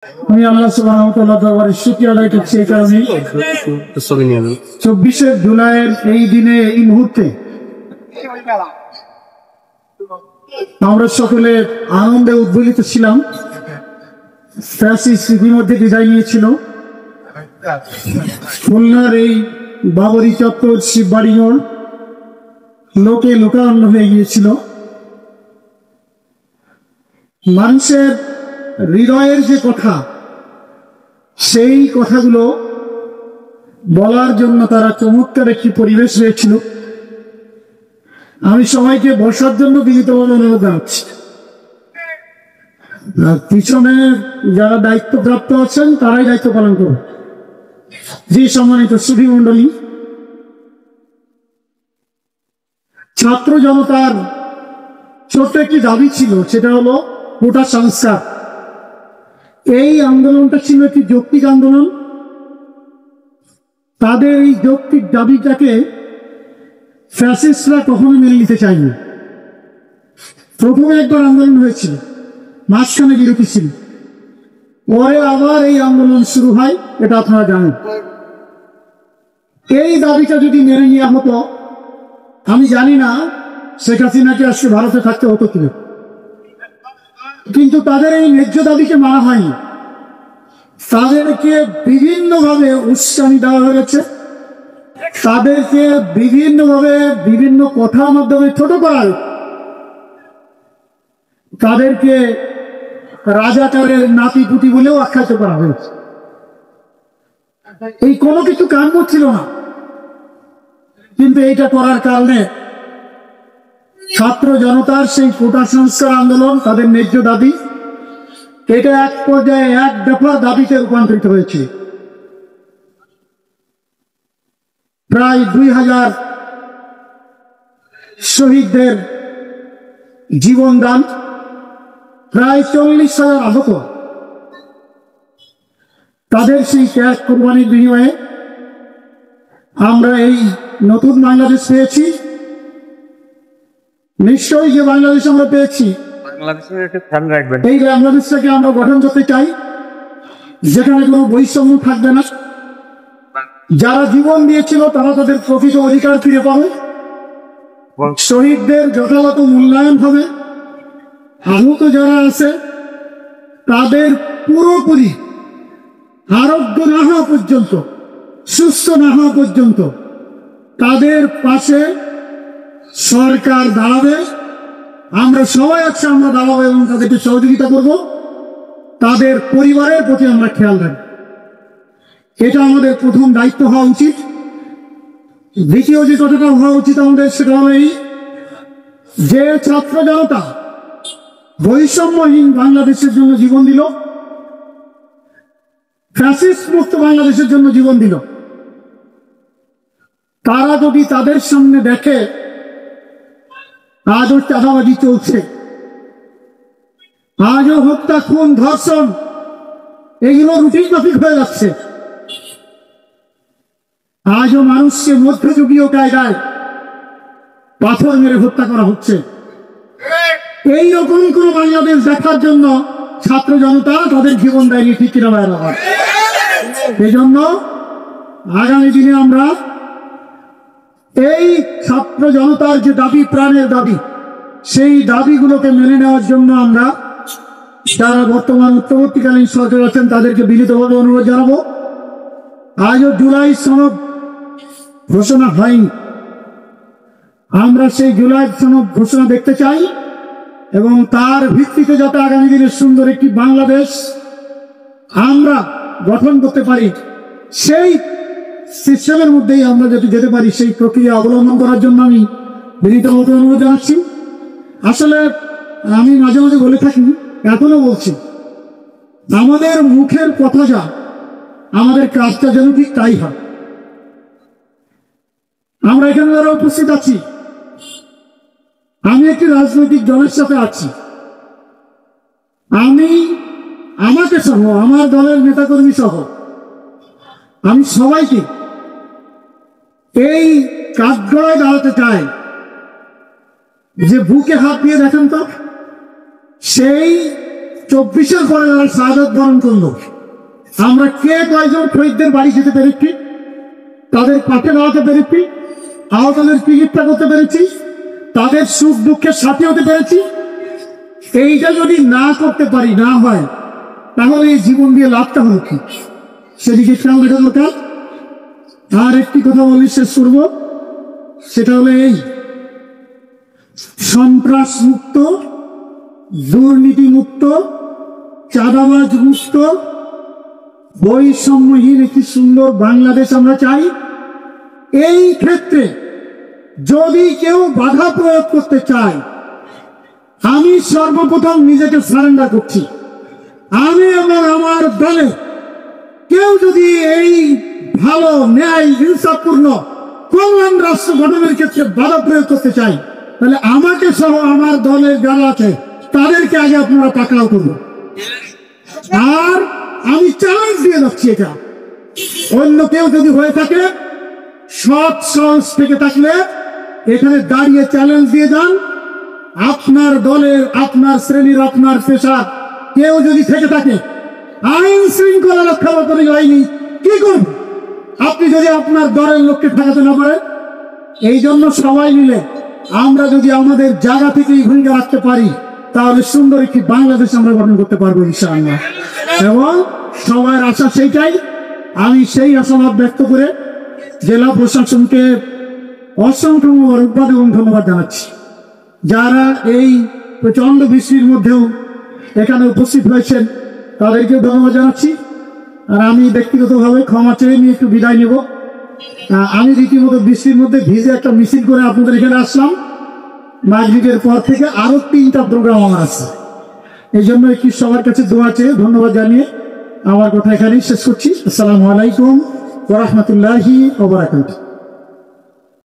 আমি আল্লাহ সুবহানাহু ওয়া তাআলার দরবারে শুকরিয়া আদায় করছি এই কারণে 24শে জুলাইয়ের এই দিনে এই মুহূর্তে আমরা সকলে আনন্দে উদ্বেলিত ছিলাম। ফ্যাসিস্ট ইতিমধ্যে বিদায় নিয়েছিল। খুলনার এই বাবরি চত্বর শিববাড়ি মোড় লোকে লোকারণ্য হয়ে গিয়েছিল। মানুষের হৃদয়ের যে কথা, সেই কথাগুলো বলার জন্য তারা চমৎকার একটি পরিবেশ হয়েছিল। আমি সবাইকে বসার জন্য বিনীতভাবে অনুরোধ জানাচ্ছি। পিছনে যারা দায়িত্বপ্রাপ্ত আছেন তারাই দায়িত্ব পালন করুন। যে সম্মানিত সুধী মণ্ডলী, ছাত্র জনতার ছোট্ট একটি দাবি ছিল, সেটা হলো কোটা সংস্কার। এই আন্দোলনটা ছিল একটি যৌক্তিক আন্দোলন। তাদের এই যৌক্তিক দাবিটাকে ফ্যাসিস্টরা কখনো মেনে নিতে চায়নি। প্রথমে একবার আন্দোলন হয়েছিল, মাঝখানে বিরতি ছিল, পরে আবার এই আন্দোলন শুরু হয়, এটা আপনারা জানেন। এই দাবিটা যদি মেনে নেওয়া হতো, আমি জানি না শেখ হাসিনাকে আজকে ভারতে থাকতে হতো কিনা, কিন্তু তাদের এই ন্যায্য দাবিকে মানা হয়নি। তাদেরকে বিভিন্নভাবে উস্কানি দেওয়া হয়েছে, তাদেরকে বিভিন্নভাবে বিভিন্ন কথার মাধ্যমে ছোট করা হয়েছে, তাদেরকে রাজাকারের নাতিপুতি বলেও আখ্যায়িত করা হয়েছে। এই কোনো কিছু কাম্য ছিল না, কিন্তু এইটা করার কারণে ছাত্র জনতার সেই কোটা সংস্কার আন্দোলন, তাদের ন্যায্য দাবি, এটা এক পর্যায়ে এক দফা দাবিতে রূপান্তরিত হয়েছে। প্রায় 2000 শহীদদের জীবন দান, প্রায় 40,000 আহত, তাদের সেই ত্যাগ কোরবানির বিনিময়ে আমরা এই নতুন বাংলাদেশ পেয়েছি। নিশ্চয়ই যে বাংলাদেশ আমরা পেয়েছি, এই বাংলাদেশটাকে আমরা গঠন করতে চাই, যেখানে কোনো বৈষম্য থাকবে না। যারা জীবন দিয়েছিল তারা তাদের প্রকৃত অধিকার ফিরে পাবে, শহীদদের যথাযথ মূল্যায়ন হবে, আহত যারা আছে তাদের পুরোপুরি আরোগ্য না হওয়া পর্যন্ত, সুস্থ না হওয়া পর্যন্ত তাদের পাশে সরকার দাঁড়াবে। আমরা সবাই আছি, আমরা দাঁড়াবো এবং তাদেরকে সহযোগিতা করব। তাদের পরিবারের প্রতি আমরা খেয়াল রাখবো, এটা আমাদের প্রথম দায়িত্ব হওয়া উচিত। দ্বিতীয় যে কথাটা হওয়া উচিত আমাদের, সেটা হলো এই যে ছাত্র জনতা বৈষম্যহীন বাংলাদেশের জন্য জীবন দিল, ফ্যাসিস্ট মুক্ত বাংলাদেশের জন্য জীবন দিল, তারা যদি তাদের সামনে দেখে আজও চাঁদাবাজি চলছে, আজও হত্যা, খুন, ধর্ষণ, এগুলো রুটিন মাফিক হয়ে যাচ্ছে, আজও মানুষকে মধ্যযুগীয় কায়দায় পাথর মেরে হত্যা করা হচ্ছে, এইরকম কোন বাংলাদেশ দেখার জন্য ছাত্র জনতা তাদের জীবন দেয়নি, ঠিক কিনা বাইরে হয়। এই জন্য আগামী দিনে আমরা এই ছাত্র জনতার যে দাবি, প্রাণের দাবি, সেই দাবিগুলোকে মেনে নেওয়ার জন্য আমরা যারা বর্তমান উত্তরবর্তীকালীন সরকার আছেন তাদেরকে বিনীতভাবে অনুরোধ জানাবো। আজও জুলাই সনদ ঘোষণা হয়নি, আমরা সেই জুলাই সনদ ঘোষণা দেখতে চাই এবং তার ভিত্তিতে যাতে আগামী দিনে সুন্দর একটি বাংলাদেশ আমরা গঠন করতে পারি, সেই সিস্টেমের মধ্যেই আমরা যাতে যেতে পারি, সেই প্রক্রিয়া অবলম্বন করার জন্য আমি বিনীতভাবে অনুরোধ জানাচ্ছি। আসলে আমি মাঝে মাঝে বলে থাকি, এখনো বলছি, আমাদের মুখের কথা যা, আমাদের কাজটা যেন ঠিক তাই হয়। আমরা এখানে যারা উপস্থিত আছি, আমি একটি রাজনৈতিক দলের সাথে আছি, আমি আমাকে সহ, আমার দলের নেতাকর্মী সহ আমি সবাইকে এই কাঠগড়ায় দাঁড়াতে চাই যে বুকে হাত দিয়ে দেখেন তো, সেই 24-এর পরে যারা শাহাদাত বরণ করলো, আমরা কে কয়জন শহীদদের বাড়ি যেতে পেরেছি, তাদের পাশে দাঁড়াতে পেরেছি, আহতদের চিকিৎসা করতে পেরেছি, তাদের সুখ দুঃখের সাথে হতে পেরেছি? এইটা যদি না করতে পারি, না হয়, তাহলে এই জীবন দিয়ে লাভটা হলো কি? সেদিকে খেয়াল রাখা দরকার। আর একটি কথা বলি, শেষ করব, সেটা হলো এই সন্ত্রাস মুক্ত, দুর্নীতি মুক্ত, চাঁদাবাজ মুক্ত, বৈষম্যহীন একটি সুন্দর বাংলাদেশ আমরা চাই। এই ক্ষেত্রে যদি কেউ বাধা প্রয়োগ করতে চায়, আমি সর্বপ্রথম নিজেকে সারেন্ডার করছি। আমি এবং আমার দলে কেউ যদি এই ভালো, ন্যায়, ইনসাফপূর্ণ কল্যাণ রাষ্ট্র গঠনের ক্ষেত্রে বাধা প্রয়োগ করতে চাই, তাহলে আমাকে সহ আমার দলের যারা আছে তাদেরকে আগে আপনারা পাকড়াও করুন। আর আমি চ্যালেঞ্জ দিয়ে যাচ্ছি, এটা অন্য কেউ যদি হয়ে থাকে, সৎ সাহস থেকে থাকলে এখানে দাঁড়িয়ে চ্যালেঞ্জ দিয়ে যান। আপনার দলের, আপনার শ্রেণীর, আপনার পেশার কেউ যদি থেকে থাকে, আইন শৃঙ্খলা রক্ষা করে হয়নি, কি করব? আপনি যদি আপনার দলের লোককে ঠেকাতে না পারেন, এই জন্য সবাই মিলে আমরা যদি আমাদের জায়গা থেকেই ভূমিকা রাখতে পারি, তাহলে সুন্দর একটি বাংলাদেশ আমরা গঠন করতে পারবো ইনশাআল্লাহ। এবং সবার আশা সেইটাই। আমি সেই আশাবাদ ব্যক্ত করে জেলা প্রশাসনকে অসংখ্য মোবারকবাদ এবং ধন্যবাদ জানাচ্ছি। যারা এই প্রচন্ড বৃষ্টির মধ্যেও এখানে উপস্থিত হয়েছেন, তাদেরকে ধন্যবাদ জানাচ্ছি। আর আমি ব্যক্তিগতভাবে ক্ষমা চেয়ে নিয়ে একটু বিদায় নেব। আমি রীতিমতো বৃষ্টির মধ্যে ভিজে একটা মিছিল করে আপনাদের এখানে আসলাম। মাগরিবের পর থেকে আরো 3টা প্রোগ্রাম আমার আছে, এই জন্য একটু সবার কাছে দোয়া চেয়ে ধন্যবাদ জানিয়ে আমার কথা এখানেই শেষ করছি। আসসালামু আলাইকুম ওয়া রাহমাতুল্লাহি ওয়া বারাকাতুহু।